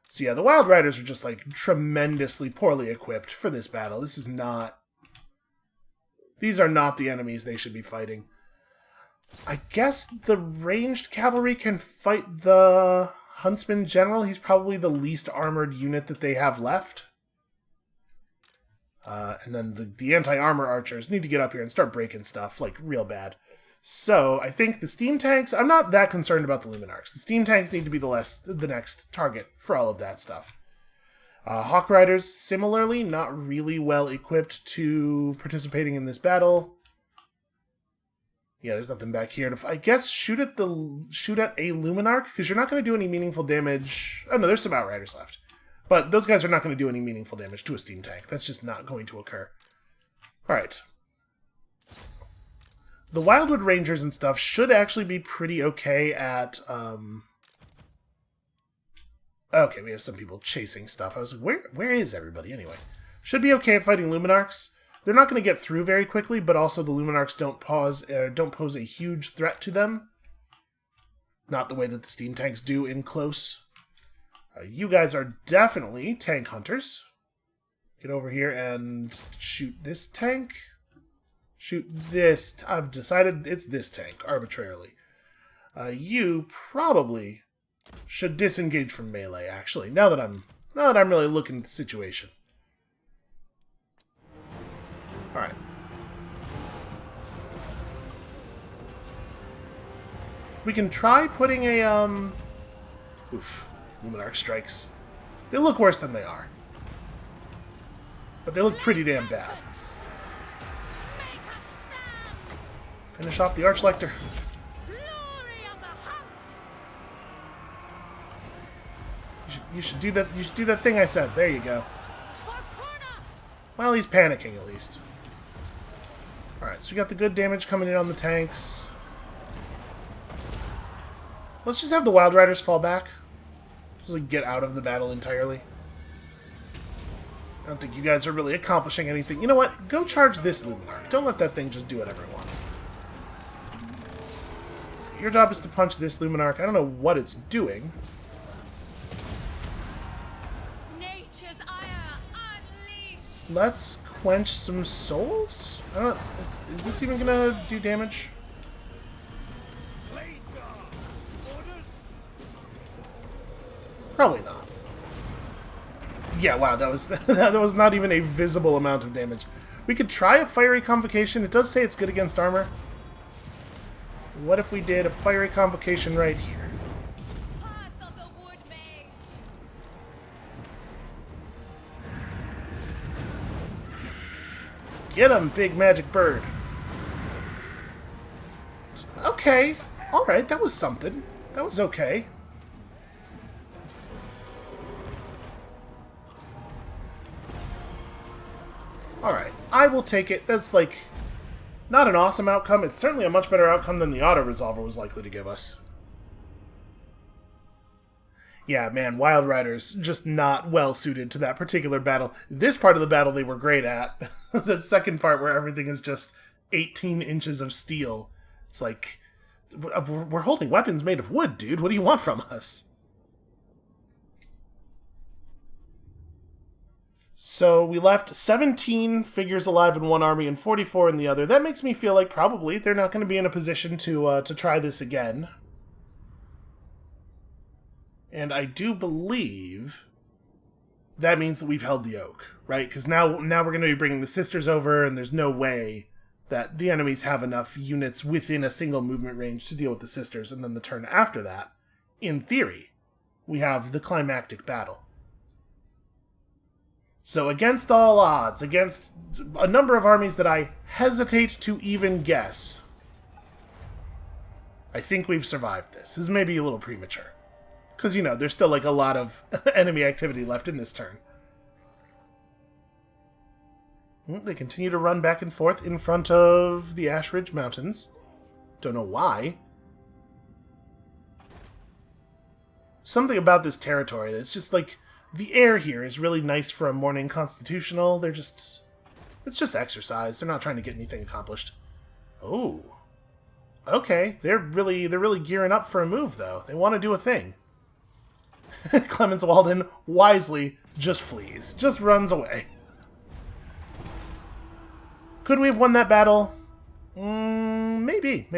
So yeah, the Wild Riders are just, like, tremendously poorly equipped for this battle. This is not... These are not the enemies they should be fighting. I guess the ranged cavalry can fight the Huntsman General. He's probably the least armored unit that they have left. And then the anti-armor archers need to get up here and start breaking stuff, like, real bad. So, I think the steam tanks... I'm not that concerned about the Luminarchs. The steam tanks need to be the next target for all of that stuff. Hawk Riders, similarly, not really well equipped to participating in this battle. Yeah, there's nothing back here. I guess shoot at a Luminarch, because you're not going to do any meaningful damage... Oh, no, there's some Outriders left. But those guys are not going to do any meaningful damage to a steam tank. That's just not going to occur. Alright. The Wildwood Rangers and stuff should actually be pretty okay at... Okay, we have some people chasing stuff. I was like, where is everybody anyway? Should be okay at fighting Luminarchs. They're not going to get through very quickly, but also the Luminarchs don't pose a huge threat to them. Not the way that the steam tanks do in close. You guys are definitely tank hunters. Get over here and shoot this tank. Shoot this. I've decided it's this tank, arbitrarily. You probably should disengage from melee, actually, now that I'm really looking at the situation. Alright. We can try putting a, oof. Luminarch strikes. They look worse than they are. But they look pretty damn bad. Let's finish off the Archlector. You should do that. You should do that thing I said. There you go. Well, he's panicking at least. All right, so we got the good damage coming in on the tanks. Let's just have the Wild Riders fall back. Just like get out of the battle entirely. I don't think you guys are really accomplishing anything. You know what? Go charge this Luminarch. Don't let that thing just do whatever it wants. Your job is to punch this Luminarch. I don't know what it's doing. Nature's ire unleashed. Let's quench some souls? I don't... Is this even gonna do damage? Probably not. Yeah, wow, that was that was not even a visible amount of damage. We could try a Fiery Convocation. It does say it's good against armor. What if we did a Fiery Convocation right here? Path of the wood mage. Get him, big magic bird. Okay. Alright, that was something. That was okay. Alright, I will take it. That's, like, not an awesome outcome. It's certainly a much better outcome than the auto-resolver was likely to give us. Yeah, man, Wild Riders just not well-suited to that particular battle. This part of the battle they were great at. The second part where everything is just 18 inches of steel. It's like, we're holding weapons made of wood, dude. What do you want from us? So we left 17 figures alive in one army and 44 in the other. That makes me feel like probably they're not going to be in a position to try this again. And I do believe that means that we've held the oak, right? Because now we're going to be bringing the sisters over, and there's no way that the enemies have enough units within a single movement range to deal with the sisters. And then the turn after that, in theory, we have the climactic battle. So against all odds, against a number of armies that I hesitate to even guess, I think we've survived this. This is maybe a little premature. Because, you know, there's still like a lot of enemy activity left in this turn. They continue to run back and forth in front of the Ash Ridge Mountains. Don't know why. Something about this territory, it's just like... The air here is really nice for a morning constitutional. It's just exercise. They're not trying to get anything accomplished. Oh. Okay, they're really gearing up for a move, though. They want to do a thing. Clemens Walden wisely just flees. Just runs away. Could we have won that battle? Maybe.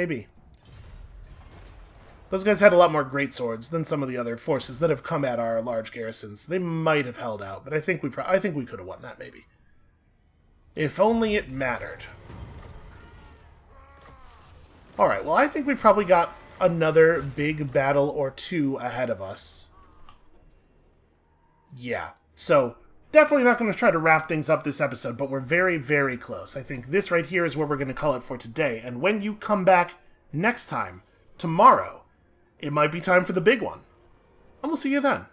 Those guys had a lot more greatswords than some of the other forces that have come at our large garrisons. They might have held out, but I think we could have won that, maybe. If only it mattered. Alright, well, I think we've probably got another big battle or two ahead of us. Yeah, so definitely not going to try to wrap things up this episode, but we're very, very close. I think this right here is where we're going to call it for today. And when you come back next time, tomorrow, it might be time for the big one. And we'll see you then.